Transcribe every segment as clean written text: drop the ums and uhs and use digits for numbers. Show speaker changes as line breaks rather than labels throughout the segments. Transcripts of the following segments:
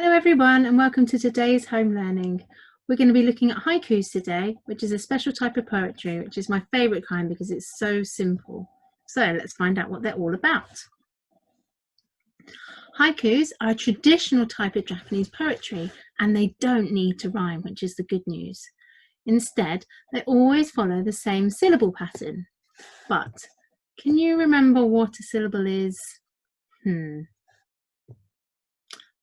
Hello everyone and welcome to today's home learning. We're going to be looking at haikus today, which is a special type of poetry, which is my favourite kind because it's so simple. So let's find out what they're all about. Haikus are a traditional type of Japanese poetry and they don't need to rhyme, which is the good news. Instead, they always follow the same syllable pattern. But can you remember what a syllable is?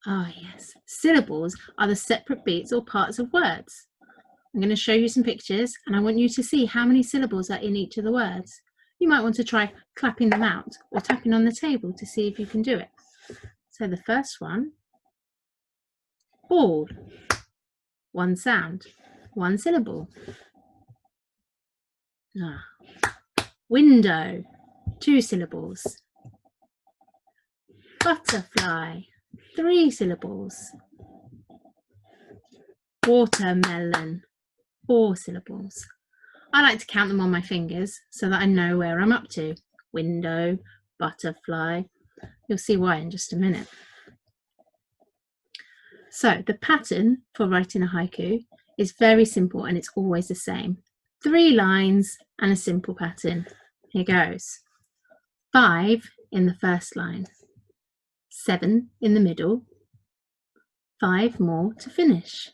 Ah, yes. Syllables are the separate beats or parts of words. I'm going to show you some pictures and I want you to see how many syllables are in each of the words. You might want to try clapping them out or tapping on the table to see if you can do it. So the first one, ball, one sound, one syllable. Window, two syllables. Butterfly, three syllables. Watermelon, four syllables. I like to count them on my fingers so that I know where I'm up to. Window, butterfly. You'll see why in just a minute. So the pattern for writing a haiku is very simple and it's always the same. 3 lines and a simple pattern. Here goes. 5 in the first line, 7 in the middle, 5 more to finish.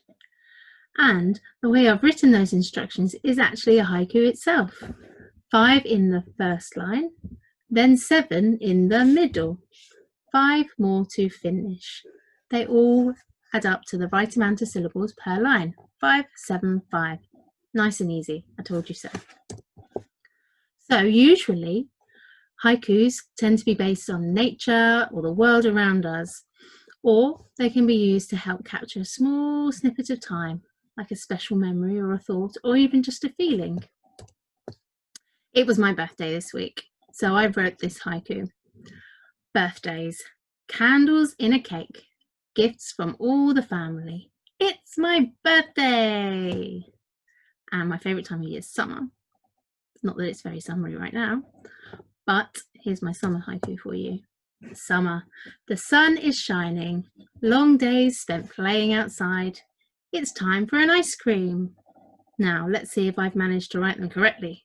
And the way I've written those instructions is actually a haiku itself. 5 in the first line, then 7 in the middle, 5 more to finish. They all add up to the right amount of syllables per line. 5, 7, 5. Nice and easy, I told you so. So usually haikus tend to be based on nature or the world around us, or they can be used to help capture a small snippet of time, like a special memory or a thought, or even just a feeling. It was my birthday this week, so I wrote this haiku. Birthdays, candles in a cake, gifts from all the family. It's my birthday! And my favourite time of year is summer. Not that it's very summery right now, but here's my summer haiku for you. Summer, the sun is shining, long days spent playing outside. It's time for an ice cream. Now, let's see if I've managed to write them correctly.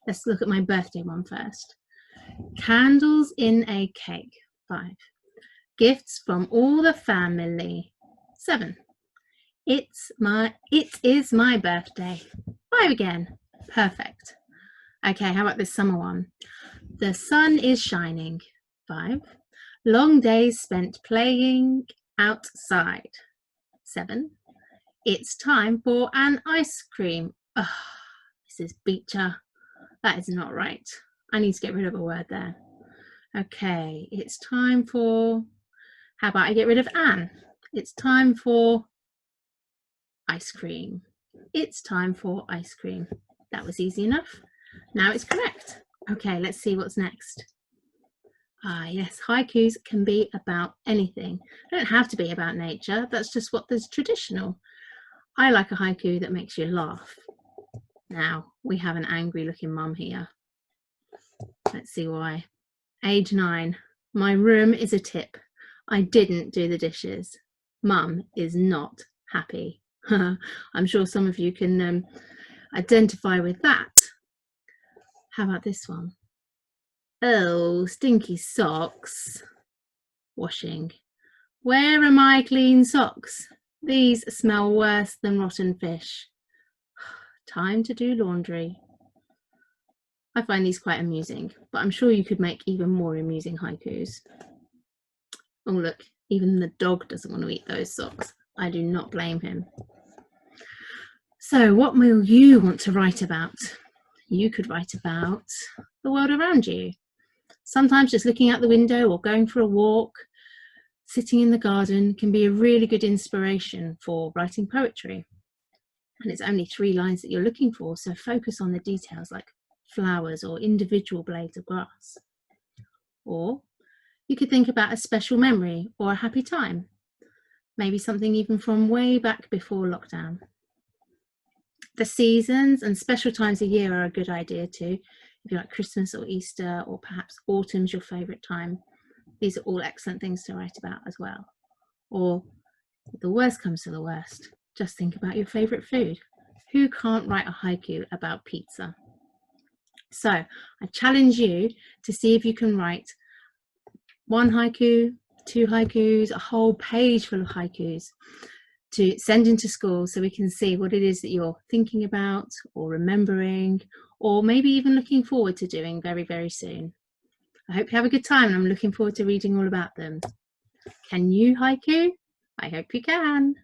Let's look at my birthday one first. Candles in a cake, 5. Gifts from all the family, 7. It is my birthday, 5 again. Perfect. Okay, how about this summer one? The sun is shining, 5. Long days spent playing outside, 7. It's time for an ice cream. Oh, this is Beacher. That is not right. I need to get rid of a word there. Okay, it's time for, how about I get rid of Anne? It's time for ice cream. It's time for ice cream. That was easy enough. Now it's correct. Okay, let's see what's next. Ah, yes, haikus can be about anything. They don't have to be about nature. That's just what is traditional. I like a haiku that makes you laugh. Now, we have an angry looking mum here. Let's see why. Age 9. My room is a tip. I didn't do the dishes. Mum is not happy. I'm sure some of you can identify with that. How about this one? Oh, stinky socks. Washing. Where are my clean socks? These smell worse than rotten fish. Time to do laundry. I find these quite amusing, but I'm sure you could make even more amusing haikus. Oh look, even the dog doesn't want to eat those socks. I do not blame him. So what will you want to write about? You could write about the world around you. Sometimes just looking out the window or going for a walk, sitting in the garden can be a really good inspiration for writing poetry. And it's only 3 lines that you're looking for, so focus on the details like flowers or individual blades of grass. Or you could think about a special memory or a happy time, maybe something even from way back before lockdown. The seasons and special times of year are a good idea too. If you like Christmas or Easter, or perhaps autumn's your favourite time, these are all excellent things to write about as well. Or the worst comes to the worst, just think about your favourite food. Who can't write a haiku about pizza? So I challenge you to see if you can write 1 haiku, 2 haikus, a whole page full of haikus to send into school so we can see what it is that you're thinking about or remembering, or maybe even looking forward to doing very, very soon. I hope you have a good time, and I'm looking forward to reading all about them. Can you haiku? I hope you can.